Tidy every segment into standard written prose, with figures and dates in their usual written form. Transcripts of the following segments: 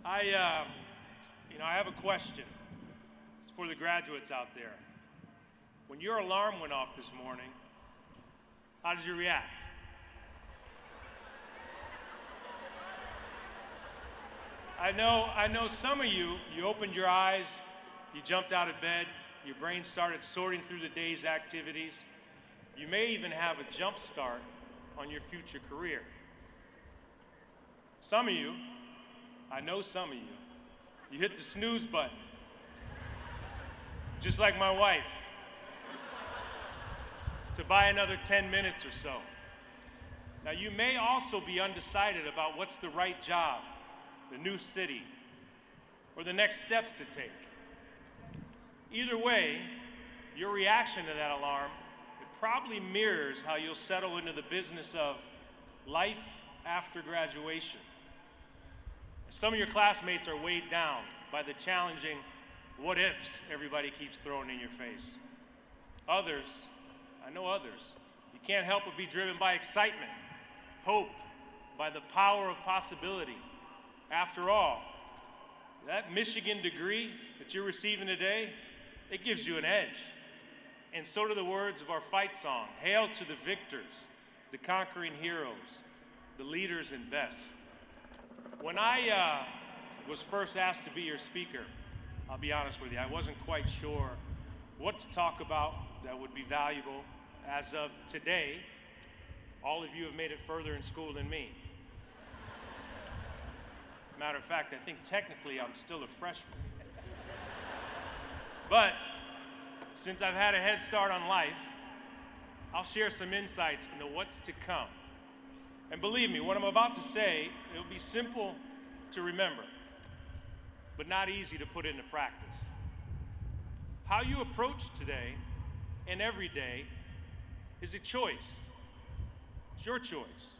I have a question. It's for the graduates out there. When your alarm went off this morning, how did you react? I know some of you opened your eyes, you jumped out of bed, your brain started sorting through the day's activities. You may even have a jump start on your future career. Some of you, I know some of you hit the snooze button, just like my wife, to buy another 10 minutes or so. Now, you may also be undecided about what's the right job, the new city, or the next steps to take. Either way, your reaction to that alarm, it probably mirrors how you'll settle into the business of life after graduation. Some of your classmates are weighed down by the challenging what-ifs everybody keeps throwing in your face. Others, I know others, you can't help but be driven by excitement, hope, by the power of possibility. After all, that Michigan degree that you're receiving today, it gives you an edge. And so do the words of our fight song, hail to the victors, the conquering heroes, the leaders and best. When I was first asked to be your speaker, I'll be honest with you, I wasn't quite sure what to talk about that would be valuable. As of today, all of you have made it further in school than me. Matter of fact, I think technically I'm still a freshman. But since I've had a head start on life, I'll share some insights into what's to come. And believe me, what I'm about to say, it'll be simple to remember, but not easy to put into practice. How you approach today and every day is a choice. It's your choice.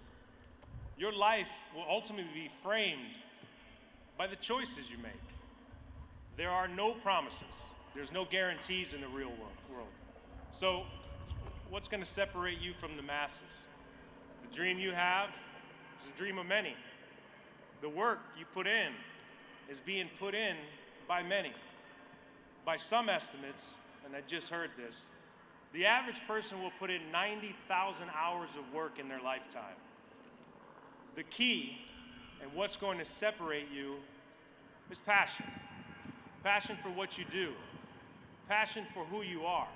Your life will ultimately be framed by the choices you make. There are no promises. There's no guarantees in the real world. So, what's going to separate you from the masses? The dream you have is the dream of many. The work you put in is being put in by many. By some estimates, and I just heard this, the average person will put in 90,000 hours of work in their lifetime. The key and what's going to separate you is passion. Passion for what you do. Passion for who you are.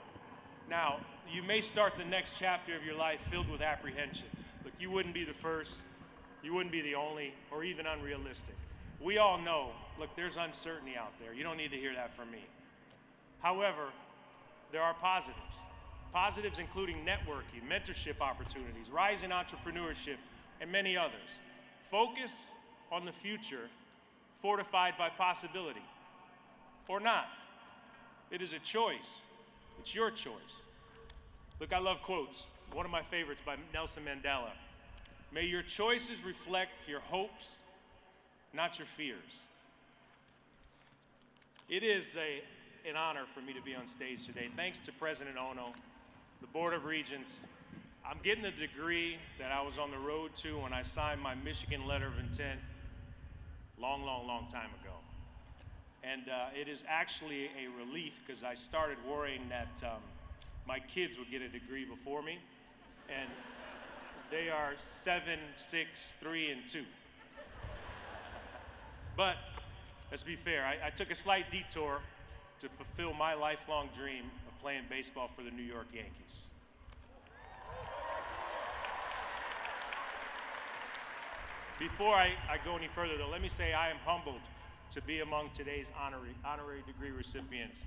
Now, you may start the next chapter of your life filled with apprehension. Look, you wouldn't be the first, you wouldn't be the only, or even unrealistic. We all know, look, there's uncertainty out there. You don't need to hear that from me. However, there are positives. Positives including networking, mentorship opportunities, rising entrepreneurship, and many others. Focus on the future, fortified by possibility. Or not. It is a choice. It's your choice. Look, I love quotes. One of my favorites by Nelson Mandela. May your choices reflect your hopes, not your fears. It is an honor for me to be on stage today. Thanks to President Ono, the Board of Regents. I'm getting a degree that I was on the road to when I signed my Michigan letter of intent long time ago. And it is actually a relief because I started worrying that my kids would get a degree before me. And they are 7, 6, 3, and 2. But let's be fair, I took a slight detour to fulfill my lifelong dream of playing baseball for the New York Yankees. Before I go any further, though, let me say I am humbled to be among today's honorary degree recipients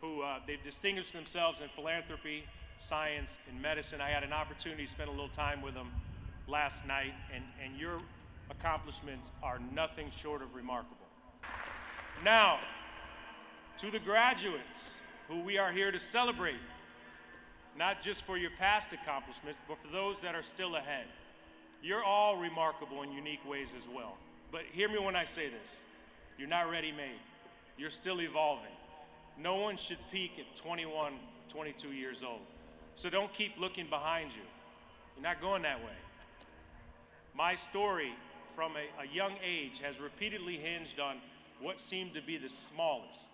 who they've distinguished themselves in philanthropy, science, and medicine. I had an opportunity to spend a little time with them last night, and your accomplishments are nothing short of remarkable. Now, to the graduates who we are here to celebrate, not just for your past accomplishments, but for those that are still ahead. You're all remarkable in unique ways as well. But hear me when I say this. You're not ready-made. You're still evolving. No one should peak at 21, 22 years old. So don't keep looking behind you. You're not going that way. My story from a young age has repeatedly hinged on what seemed to be the smallest,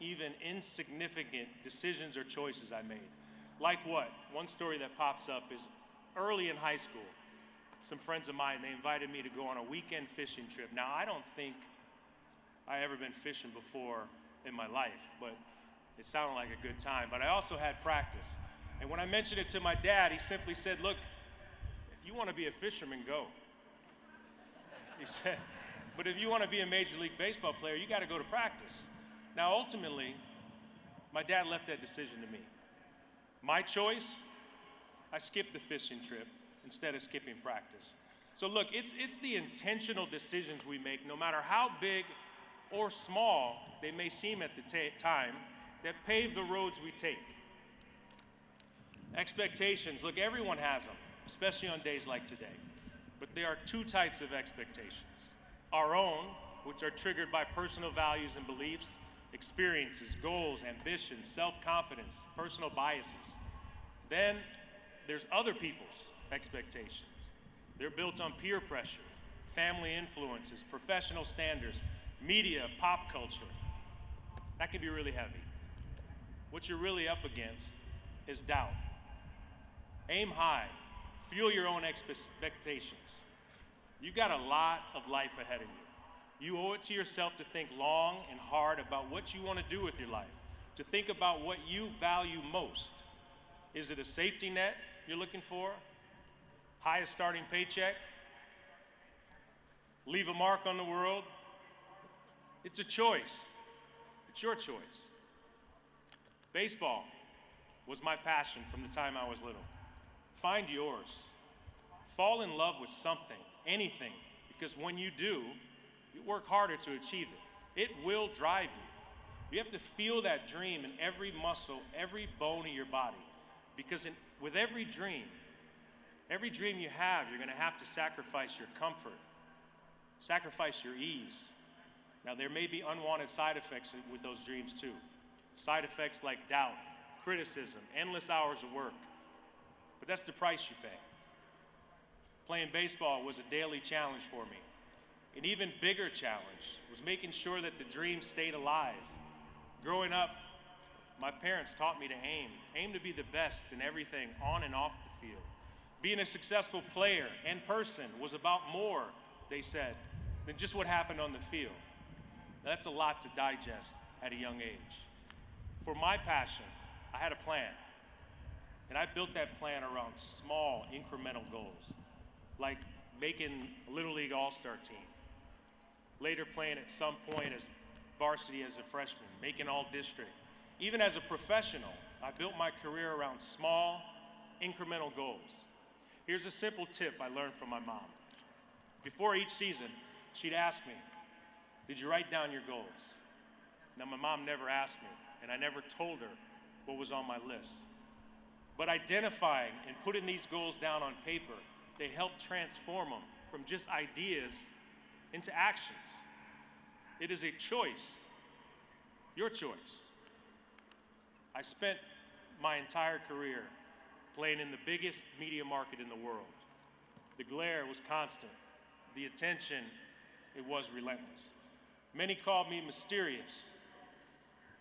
even insignificant decisions or choices I made. Like what? One story that pops up is early in high school, some friends of mine, they invited me to go on a weekend fishing trip. Now, I don't think I ever been fishing before in my life, but it sounded like a good time. But I also had practice. And when I mentioned it to my dad, he simply said, look, if you want to be a fisherman, go. He said, but if you want to be a Major League Baseball player, you got to go to practice. Now, ultimately, my dad left that decision to me. My choice, I skipped the fishing trip instead of skipping practice. So look, it's the intentional decisions we make, no matter how big or small they may seem at the time, that pave the roads we take. Expectations, look, everyone has them, especially on days like today. But there are two types of expectations. Our own, which are triggered by personal values and beliefs, experiences, goals, ambitions, self-confidence, personal biases. Then there's other people's expectations. They're built on peer pressure, family influences, professional standards, media, pop culture. That can be really heavy. What you're really up against is doubt. Aim high. Fuel your own expectations. You got a lot of life ahead of you. You owe it to yourself to think long and hard about what you want to do with your life, to think about what you value most. Is it a safety net you're looking for? Highest starting paycheck? Leave a mark on the world? It's a choice. It's your choice. Baseball was my passion from the time I was little. Find yours. Fall in love with something, anything, because when you do, you work harder to achieve it. It will drive you. You have to feel that dream in every muscle, every bone of your body, because with every dream you have, you're going to have to sacrifice your comfort, sacrifice your ease. Now, there may be unwanted side effects with those dreams too. Side effects like doubt, criticism, endless hours of work. But that's the price you pay. Playing baseball was a daily challenge for me. An even bigger challenge was making sure that the dream stayed alive. Growing up, my parents taught me to aim to be the best in everything on and off the field. Being a successful player and person was about more, they said, than just what happened on the field. That's a lot to digest at a young age. For my passion, I had a plan. And I built that plan around small, incremental goals, like making a Little League All-Star team, later playing at some point as varsity as a freshman, making all-district. Even as a professional, I built my career around small, incremental goals. Here's a simple tip I learned from my mom. Before each season, she'd ask me, did you write down your goals? Now, my mom never asked me, and I never told her what was on my list. But identifying and putting these goals down on paper, they help transform them from just ideas into actions. It is a choice, your choice. I spent my entire career playing in the biggest media market in the world. The glare was constant. The attention, it was relentless. Many called me mysterious,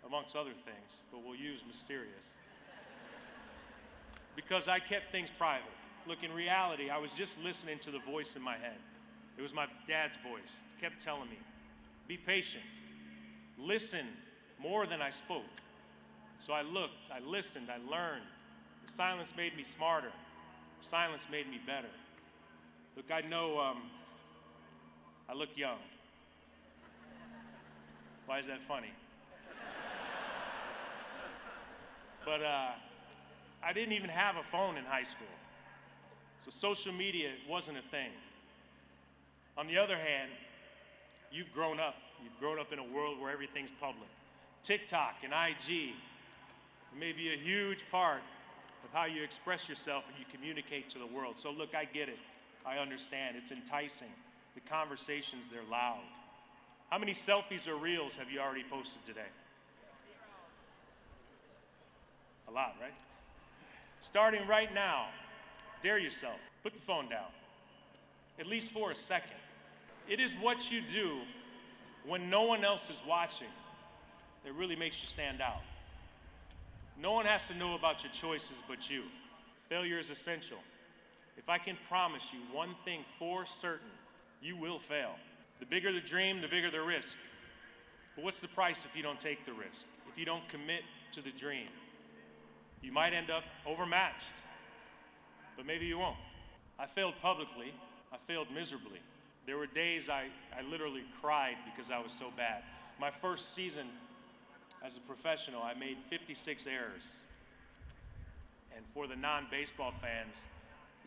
amongst other things, but we'll use mysterious, because I kept things private. Look, in reality, I was just listening to the voice in my head. It was my dad's voice. It kept telling me, be patient. Listen more than I spoke. So I looked, I listened, I learned. The silence made me smarter. Silence made me better. Look, I know I look young. Why is that funny? But I didn't even have a phone in high school. So social media wasn't a thing. On the other hand, you've grown up. You've grown up in a world where everything's public. TikTok and IG may be a huge part of how you express yourself and you communicate to the world. So look, I get it. I understand. It's enticing. The conversations, they're loud. How many selfies or reels have you already posted today? A lot, right? Starting right now, dare yourself. Put the phone down, at least for a second. It is what you do when no one else is watching that really makes you stand out. No one has to know about your choices but you. Failure is essential. If I can promise you one thing for certain, you will fail. The bigger the dream, the bigger the risk. But what's the price if you don't take the risk? If you don't commit to the dream? You might end up overmatched, but maybe you won't. I failed publicly. I failed miserably. There were days I literally cried because I was so bad. My first season as a professional, I made 56 errors. And for the non-baseball fans,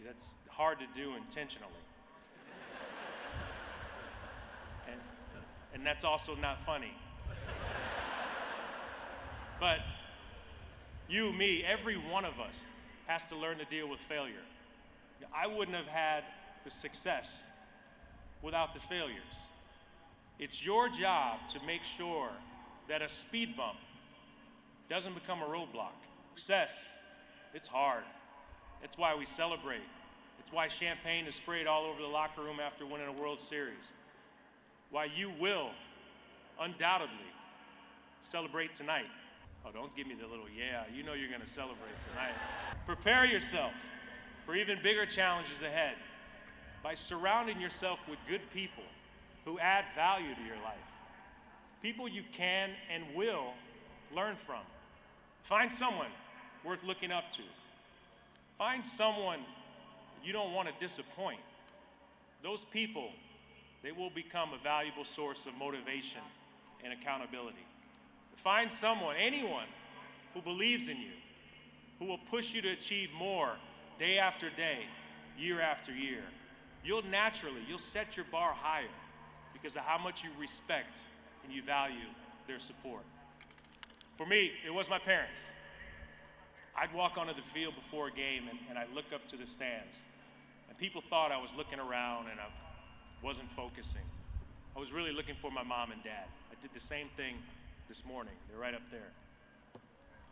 that's hard to do intentionally. And that's also not funny. But you, me, every one of us has to learn to deal with failure. I wouldn't have had the success without the failures. It's your job to make sure that a speed bump doesn't become a roadblock. Success, it's hard. It's why we celebrate. It's why champagne is sprayed all over the locker room after winning a World Series. Why you will undoubtedly celebrate tonight. Oh, don't give me the little yeah, you know you're gonna celebrate tonight. Prepare yourself for even bigger challenges ahead by surrounding yourself with good people who add value to your life. People you can and will learn from. Find someone worth looking up to. Find someone you don't want to disappoint. Those people, they will become a valuable source of motivation and accountability. Find someone, anyone, who believes in you, who will push you to achieve more day after day, year after year. You'll set your bar higher because of how much you respect and you value their support. For me, it was my parents. I'd walk onto the field before a game and I'd look up to the stands. And people thought I was looking around and I wasn't focusing. I was really looking for my mom and dad. I did the same thing this morning. They're right up there.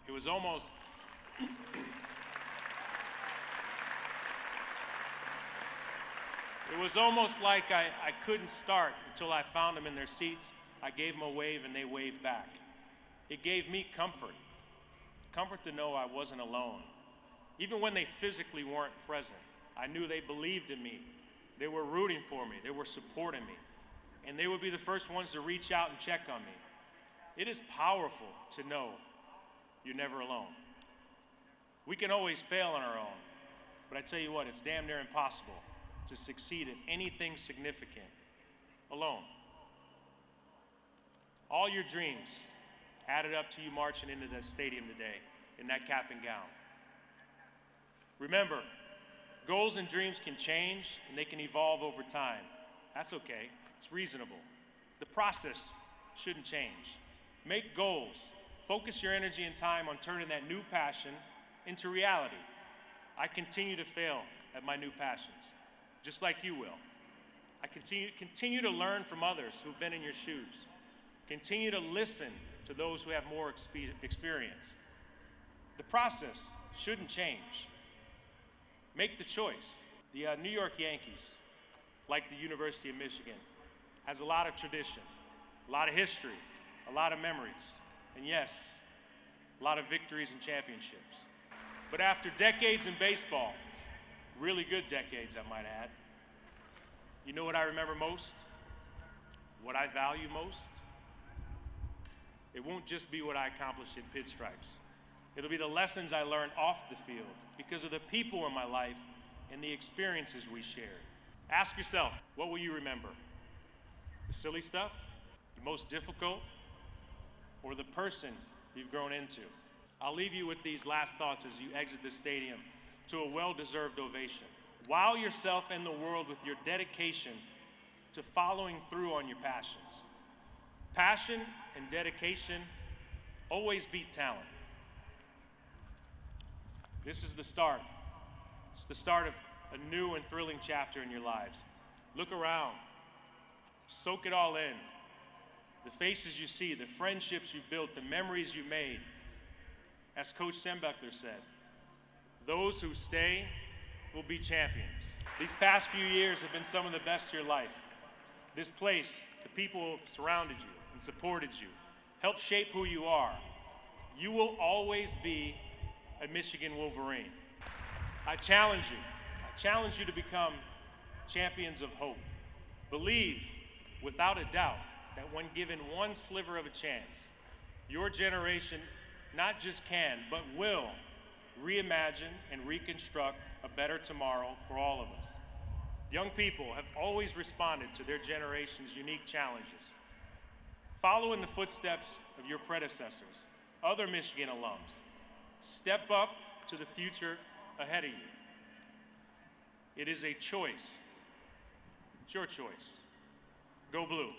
It was almost like I couldn't start until I found them in their seats. I gave them a wave and they waved back. It gave me comfort. Comfort to know I wasn't alone. Even when they physically weren't present, I knew they believed in me. They were rooting for me. They were supporting me. And they would be the first ones to reach out and check on me. It is powerful to know you're never alone. We can always fail on our own, but I tell you what, it's damn near impossible to succeed in anything significant alone. All your dreams added up to you marching into that stadium today in that cap and gown. Remember, goals and dreams can change and they can evolve over time. That's okay, it's reasonable. The process shouldn't change. Make goals. Focus your energy and time on turning that new passion into reality. I continue to fail at my new passions, just like you will. I continue to learn from others who've been in your shoes. Continue to listen to those who have more experience. The process shouldn't change. Make the choice. The New York Yankees, like the University of Michigan, has a lot of tradition, a lot of history, a lot of memories, and yes, a lot of victories and championships. But after decades in baseball, really good decades I might add, you know what I remember most? What I value most? It won't just be what I accomplished in pinstripes. It'll be the lessons I learned off the field because of the people in my life and the experiences we shared. Ask yourself, what will you remember? The silly stuff? The most difficult? Or the person you've grown into? I'll leave you with these last thoughts as you exit the stadium to a well-deserved ovation. Wow yourself and the world with your dedication to following through on your passions. Passion and dedication always beat talent. This is the start. It's the start of a new and thrilling chapter in your lives. Look around. Soak it all in. The faces you see, the friendships you've built, the memories you made. As Coach Sembeckler said, those who stay will be champions. These past few years have been some of the best of your life. this place, the people who have surrounded you and supported you, helped shape who you are, you will always be a Michigan Wolverine. I challenge you to become champions of hope. Believe, without a doubt, that when given one sliver of a chance, your generation not just can, but will reimagine and reconstruct a better tomorrow for all of us. Young people have always responded to their generation's unique challenges. Follow in the footsteps of your predecessors, other Michigan alums. Step up to the future ahead of you. It is a choice. It's your choice. Go Blue.